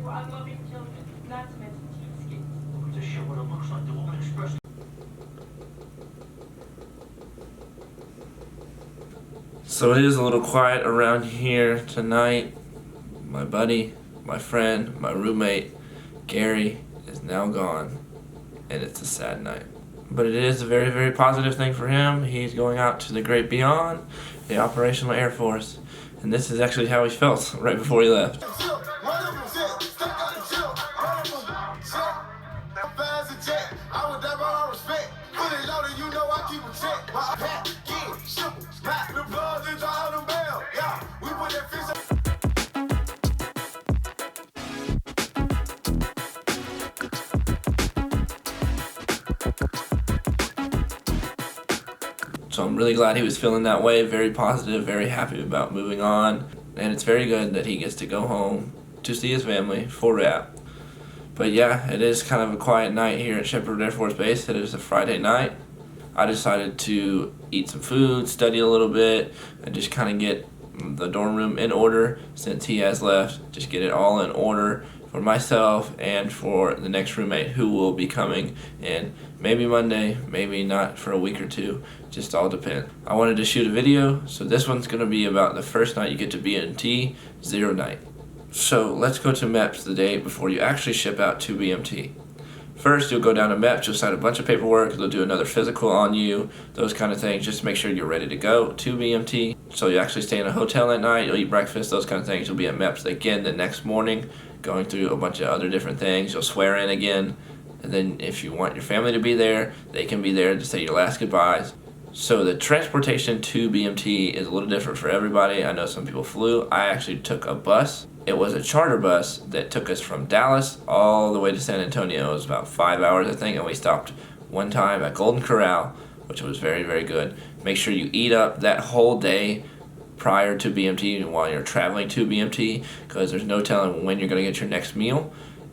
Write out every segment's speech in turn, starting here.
fun-loving children, not to mention cheapskates. Look at this shit, what it looks like. The woman expressed. So it is a little quiet around here tonight. My buddy, my friend, my roommate, Gary, is now gone, and it's a sad night. But it is a very, very positive thing for him. He's going out to the great beyond, the operational Air Force, and this is actually how he felt right before he left. So I'm really glad he was feeling that way, very positive, very happy about moving on. And it's very good that he gets to go home to see his family for RAP. But yeah, it is kind of a quiet night here at Shepherd Air Force Base. It is a Friday night. I decided to eat some food, study a little bit, and just kind of get the dorm room in order since he has left. Just get it all in order for myself and for the next roommate who will be coming in maybe Monday, maybe not for a week or two, just all depends. I wanted to shoot a video, so this one's going to be about the first night you get to BMT, 0 night. So let's go to MEPS the day before you actually ship out to BMT. First, you'll go down to MEPS, you'll sign a bunch of paperwork, they'll do another physical on you, those kind of things, just to make sure you're ready to go to BMT. So you actually stay in a hotel that night, you'll eat breakfast, those kind of things. You'll be at MEPS again the next morning, going through a bunch of other different things. You'll swear in again, and then if you want your family to be there, they can be there to say your last goodbyes. So the transportation to BMT is a little different for everybody. I know some people flew. I actually took a bus. It was a charter bus that took us from Dallas all the way to San Antonio. It was about 5 hours, I think, and we stopped one time at Golden Corral, which was very, very good. Make sure you eat up that whole day prior to BMT and while you're traveling to BMT, because there's no telling when you're going to get your next meal,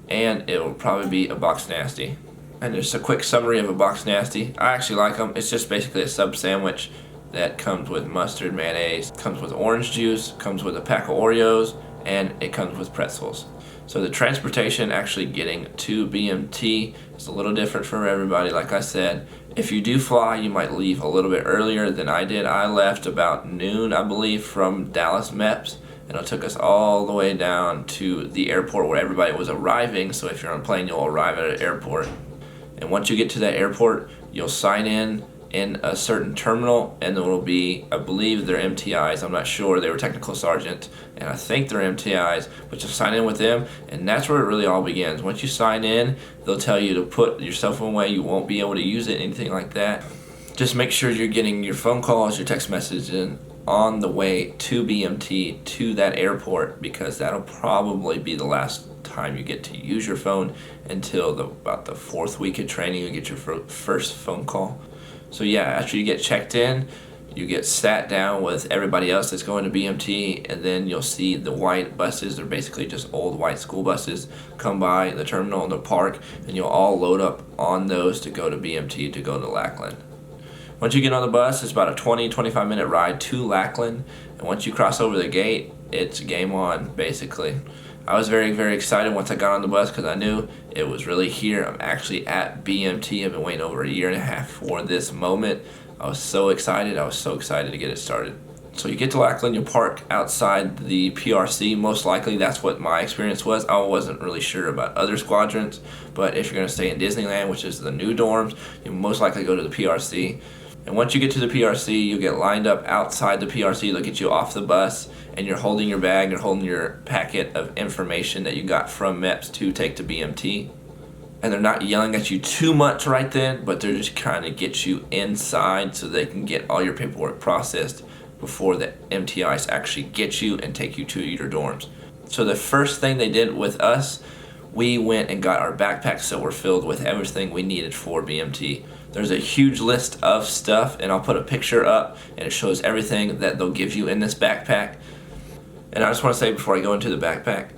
and it will probably be a box nasty. And just a quick summary of a box nasty. I actually like them. It's just basically a sub sandwich that comes with mustard, mayonnaise, comes with orange juice, comes with a pack of Oreos, and it comes with pretzels. So the transportation actually getting to BMT is a little different for everybody. Like I said, if you do fly, you might leave a little bit earlier than I did. I left about noon, I believe, from Dallas MEPS, and it took us all the way down to the airport where everybody was arriving. So if you're on a plane, you'll arrive at an airport. And once you get to that airport, you'll sign in a certain terminal, and there will be, I believe they're MTIs, I'm not sure, they were technical sergeants, and I think they're MTIs, but you'll sign in with them, and that's where it really all begins. Once you sign in, they'll tell you to put your cell phone away. You won't be able to use it, anything like that. Just make sure you're getting your phone calls, your text messages on the way to BMT, to that airport, because that'll probably be the last time you get to use your phone until about the 4th week of training. You get your first phone call. So yeah, after you get checked in, you get sat down with everybody else that's going to BMT, and then you'll see the white buses. They're basically just old white school buses come by the terminal in the park, and you'll all load up on those to go to BMT, to go to Lackland. Once you get on the bus, it's about a 20-25 minute ride to Lackland, and once you cross over the gate, it's game on, basically. I was very, very excited once I got on the bus because I knew it was really here. I'm actually at BMT. I've been waiting over a year and a half for this moment. I was so excited. I was so excited to get it started. So you get to Lackland, you park outside the PRC. Most likely that's what my experience was. I wasn't really sure about other squadrons, but if you're going to stay in Disneyland, which is the new dorms, you most likely go to the PRC. And once you get to the PRC, you get lined up outside the PRC. They'll get you off the bus, and you're holding your bag, you're holding your packet of information that you got from MEPS to take to BMT. And they're not yelling at you too much right then, but they're just trying to get you inside so they can get all your paperwork processed before the MTIs actually get you and take you to your dorms. So the first thing they did with us, we went and got our backpacks that were filled with everything we needed for BMT. There's a huge list of stuff, and I'll put a picture up, and it shows everything that they'll give you in this backpack. And I just want to say before I go into the backpack,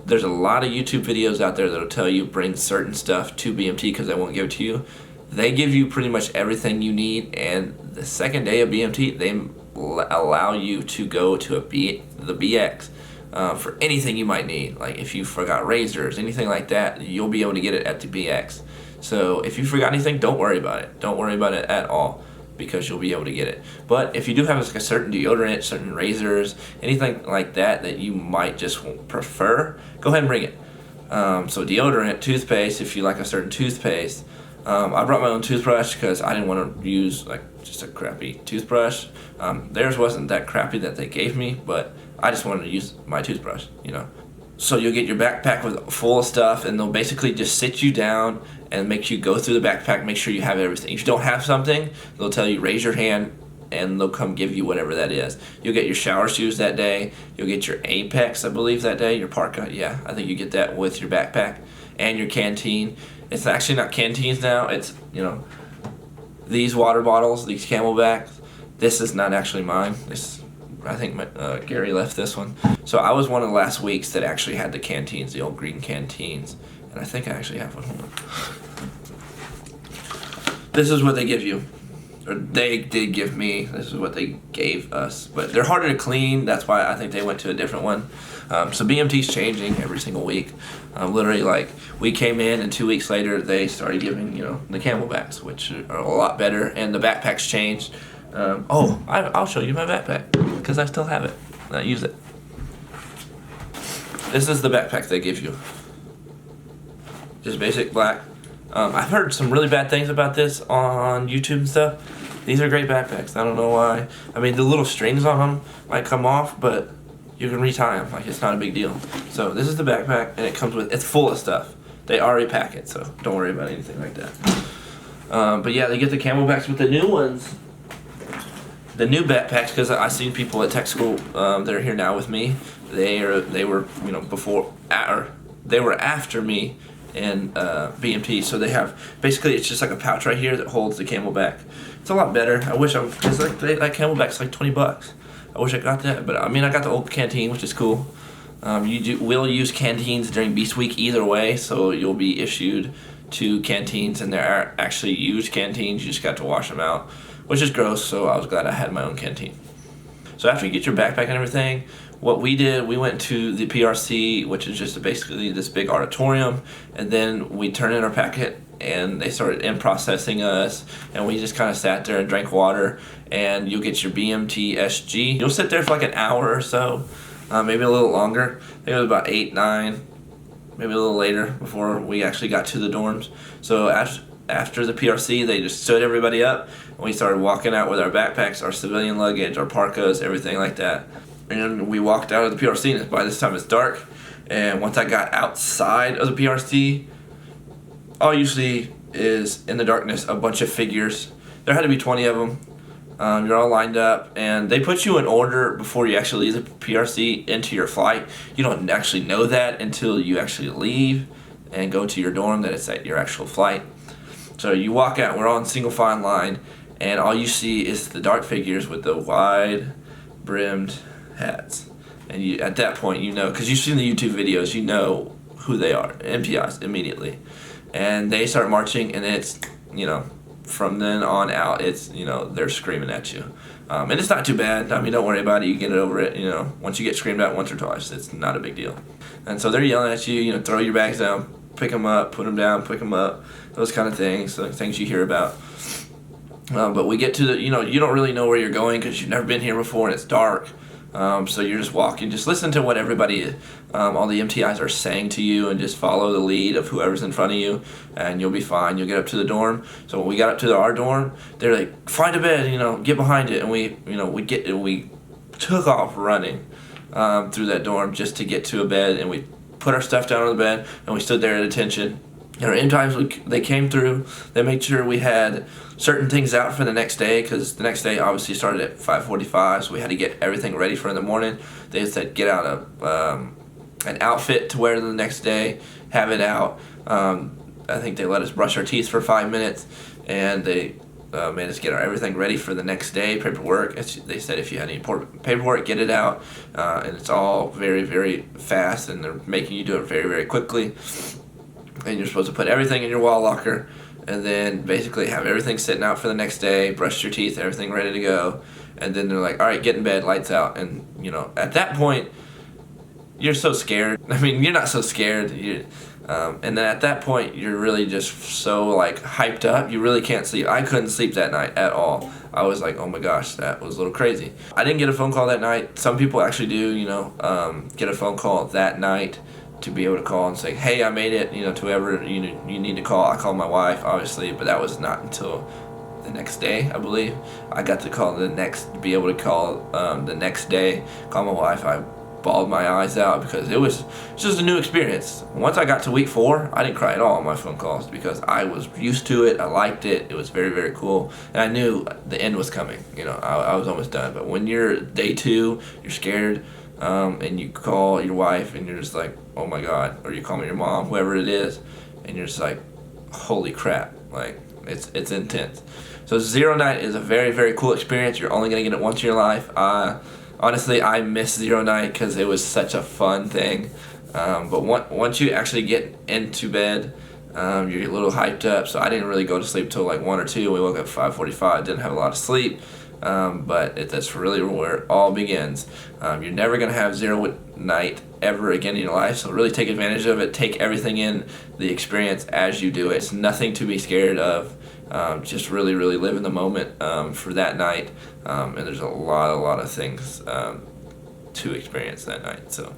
there's a lot of YouTube videos out there that'll tell you bring certain stuff to BMT because they won't give it to you. They give you pretty much everything you need, and the second day of BMT, they allow you to go to the BX, for anything you might need. Like if you forgot razors, anything like that, you'll be able to get it at the BX. So if you forgot anything, don't worry about it. Don't worry about it at all, because you'll be able to get it. But if you do have like a certain deodorant, certain razors, anything like that that you might just prefer, go ahead and bring it. So deodorant, toothpaste, if you like a certain toothpaste. I brought my own toothbrush because I didn't want to use like just a crappy toothbrush. Theirs wasn't that crappy that they gave me, but I just wanted to use my toothbrush, you know. So you'll get your backpack full of stuff, and they'll basically just sit you down and make you go through the backpack, make sure you have everything. If you don't have something, they'll tell you raise your hand, and they'll come give you whatever that is. You'll get your shower shoes that day. You'll get your Apex, I believe, that day. Your parka, yeah, I think you get that with your backpack, and your canteen. It's actually not canteens now. It's, you know, these water bottles, these Camelbacks. This is not actually mine. This, I think Gary left this one. So I was one of the last weeks that actually had the canteens, the old green canteens. And I think I actually have one. Hold on. This is what they give you. Or they did give me. This is what they gave us. But they're harder to clean. That's why I think they went to a different one. So BMT's changing every single week. Literally, like, we came in and 2 weeks later they started giving, you know, the Camelbacks, which are a lot better. And the backpacks changed. I'll show you my backpack because I still have it. I use it. This is the backpack they give you. Just basic black. I've heard some really bad things about this on YouTube and stuff. These are great backpacks. I don't know why. I mean, the little strings on them might come off, but you can retie them. Like, it's not a big deal. So this is the backpack, and it's full of stuff. They already pack it, so don't worry about anything like that. But yeah, they get the Camelbacks with the new ones. The new backpacks, because I've seen people at tech school that are here now with me. They were, you know, they were after me in BMT, so they have basically it's just like a pouch right here that holds the Camelback. It's a lot better. I wish because like Camelback's like $20. I wish I got that, but I mean I got the old canteen, which is cool. Will use canteens during Beast Week either way, so you'll be issued 2 canteens, and they're actually used canteens. You just got to wash them out, which is gross. So I was glad I had my own canteen. So after you get your backpack and everything, what we did, we went to the PRC, which is just basically this big auditorium, and then we turned in our packet, and they started in-processing us, and we just kind of sat there and drank water, and you'll get your BMT SG. You'll sit there for like an hour or so, maybe a little longer. I think it was about 8, 9, maybe a little later before we actually got to the dorms. So after the PRC, they just stood everybody up, and we started walking out with our backpacks, our civilian luggage, our parkas, everything like that. And we walked out of the PRC, and by this time it's dark. And once I got outside of the PRC, all you see is, in the darkness, a bunch of figures. There had to be 20 of them. You're all lined up, and they put you in order before you actually leave the PRC into your flight. You don't actually know that until you actually leave and go to your dorm, that it's at your actual flight. So you walk out, we're all in single file line, and all you see is the dark figures with the wide brimmed hats. And you, at that point, you know, because you've seen the YouTube videos, you know who they are, MPIs, immediately. And they start marching, and it's, you know, from then on out, it's, you know, they're screaming at you. And it's not too bad. I mean, don't worry about it. You get it over it, you know. Once you get screamed at once or twice, it's not a big deal. And so they're yelling at you, you know, throw your bags down, pick them up, put them down, pick them up, those kind of things, so things you hear about. But we get to the, you know, you don't really know where you're going because you've never been here before and it's dark. So you're just walking, just listen to what everybody, all the MTIs are saying to you, and just follow the lead of whoever's in front of you, and you'll be fine. You'll get up to the dorm. So when we got up to our dorm, they're like, find a bed, you know, get behind it. And we took off running through that dorm just to get to a bed, and we put our stuff down on the bed, and we stood there at attention. And our MTIs, they came through. They made sure we had certain things out for the next day, because the next day obviously started at 5:45, so we had to get everything ready for in the morning. They said get out an outfit to wear the next day, have it out. I think they let us brush our teeth for 5 minutes, and they made us get everything ready for the next day. Paperwork, they said if you had any paperwork, get it out, and it's all very, very fast, and they're making you do it very, very quickly. And you're supposed to put everything in your wall locker, and then basically have everything sitting out for the next day, brush your teeth, everything ready to go. And then they're like, all right, get in bed, lights out. And, you know, at that point, you're so scared. I mean, you're not so scared. And then at that point, you're really just so like hyped up. You really can't sleep. I couldn't sleep that night at all. I was like, oh my gosh, that was a little crazy. I didn't get a phone call that night. Some people actually do, get a phone call that night to be able to call and say, hey, I made it, to whoever you need to call. I called my wife, obviously, but that was not until the next day, I believe. I got to call the next day, call my wife. I bawled my eyes out because it was just a new experience. Once I got to week 4, I didn't cry at all on my phone calls because I was used to it. I liked it. It was very, very cool. And I knew the end was coming. I was almost done. But when you're day 2, you're scared, and you call your wife and you're just like, oh my God, or you call your mom, whoever it is, and you're just like, holy crap, like it's intense. So Zero Night is a very, very cool experience. You're only gonna get it once in your life. Honestly, I miss Zero Night because it was such a fun thing. But once you actually get into bed, you're a little hyped up. So I didn't really go to sleep till like 1 or 2. We woke up at 5:45. Didn't have a lot of sleep. But that's really where it all begins. You're never going to have Zero Night ever again in your life, so really take advantage of it. Take everything in, the experience as you do it. It's nothing to be scared of. Just really, really live in the moment for that night. And there's a lot of things to experience that night. So.